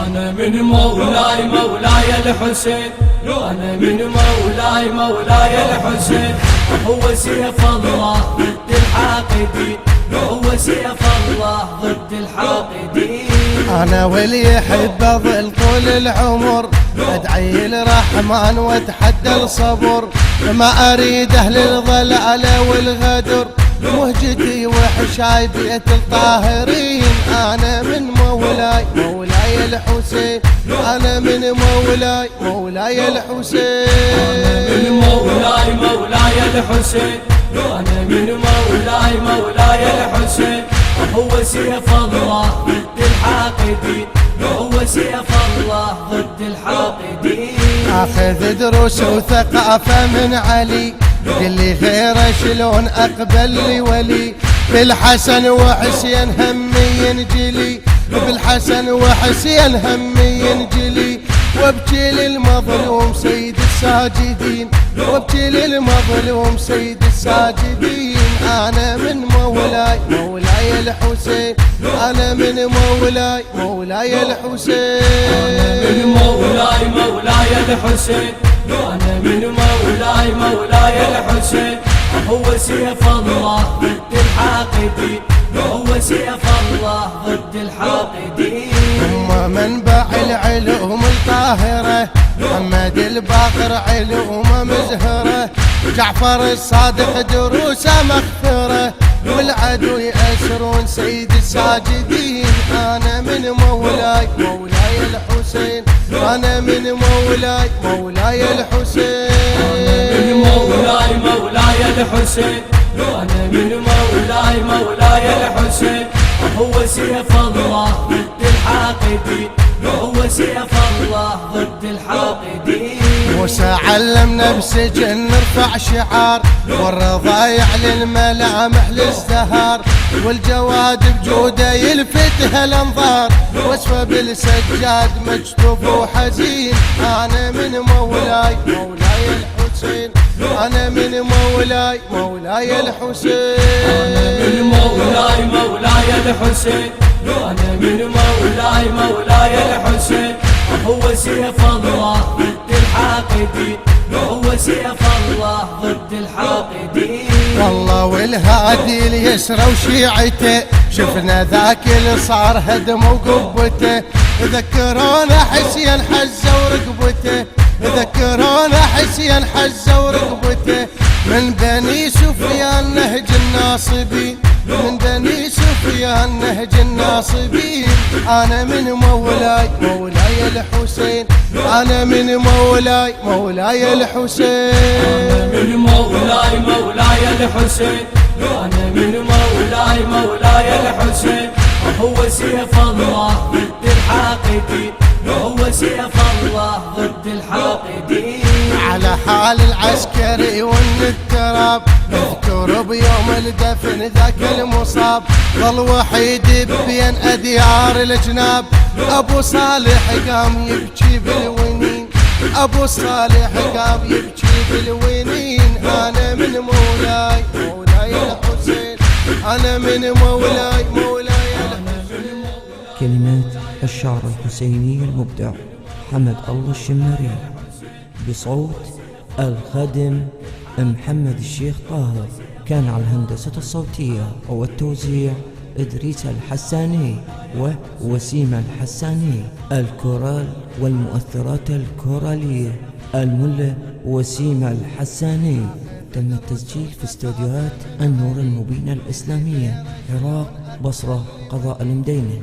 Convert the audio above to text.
أنا من مولاي مولاي الحسين، أنا من مولاي مولاي الحسين، هو سيف الله ضد الحاقدين، هو سيف الله ضد الحاقدين. أنا واللي يحب أظل طول العمر، أدعي الرحمن وأتحدى الصبر، ما أريد أهل الضلال والغدر، مهجتي وحشاي بيت الطاهرين. أنا من مولاي مولاي الحسين، أنا من مولاي مولاي الحسين، أنا من مولاي مولاي الحسين، أنا من مولاي مولاي الحسين، هو سيف الله ضد الحاقدين، هو سيف الله ضد الحاقدين. أخذ دروس وثقافة من علي، قل لي غيره شلون أقبل لي ولي، بالحسن وحسين همي ينجلي، بالحسن وحسين همي ينجلي، وابكي للمظلوم سيد الساجدين، وابكي للمظلوم سيد الساجدين. أنا من مولاي مولاي الحسين، أنا من مولاي مولاي الحسين، أنا من مولاي مولاي الحسين، أنا من مولاي مولاي الحسين، هو سيف الله ضد الحاقدين، هو سيف الله ضد الحاقدين. هم منبع العلوم الطاهرة، محمد الباقر علومه مزهرة، جعفر الصادق دروسه مغفرة، والعدو يأسرون سيد الساجدين. أنا من مولاي مولاي الحسين، أنا من مولاي مولاي الحسين، أنا من مولاي مولاي الحسين، أنا من مولاي مولاي الحسين، هو سيف الله ضد الحاقدين، هو سيف الله ضد الحاقدين. موسى علمنا بسجن نرفع شعار، والرضا يعلن ملامح للازدهار، والجواد بجوده يلفتها الانظار، وصفه بالسجاد مكتوب وحزين. انا من مولاي مولاي الحسين، انا من مولاي مولاي الحسين، أنا من مولاي مولاي الحسين، أنا من مولاي مولاي الحسين، هو سيف الله ضد الحاقدين، هو سيف الله ضد الحاقدين. والله والهادي اليسرى وشيعته، شفنا ذاك اللي صار هدم وقبته، ذكرونا حسين حزه ورقبته، ذكرونا حسين حزه ورقبته، من بني سفيان نهج الناصبين، من بني سفيان نهج الناصبين. أنا من مولاي مولاي الحسين، أنا من مولاي مولاي الحسين، أنا من مولاي مولاي الحسين، أنا من مولاي مولاي الحسين، هو سيف الله ضد الحاقدين، هو سيف الله ضد الحاقدين. على حال العسكري والتراب، اذكر بيوم الدفن ذاك المصاب، ظل وحيد بين أديار الجناب، أبو صالح قام يبكي بالونين، أبو صالح قام يبكي بالونين. أنا من مولاي مولاي الحسين، أنا من مولاي مولاي الحسين. كلمات الشعر الحسيني المبدع حمد الله الشمري، بصوت الخادم محمد الشيخ طاهر. كان على الهندسة الصوتية والتوزيع إدريس الحساني ووسيم الحساني، الكورال والمؤثرات الكورالية الملا وسيم الحساني. تم التسجيل في استوديوهات النور المبينة الإسلامية، عراق، بصرة، قضاء المدينة.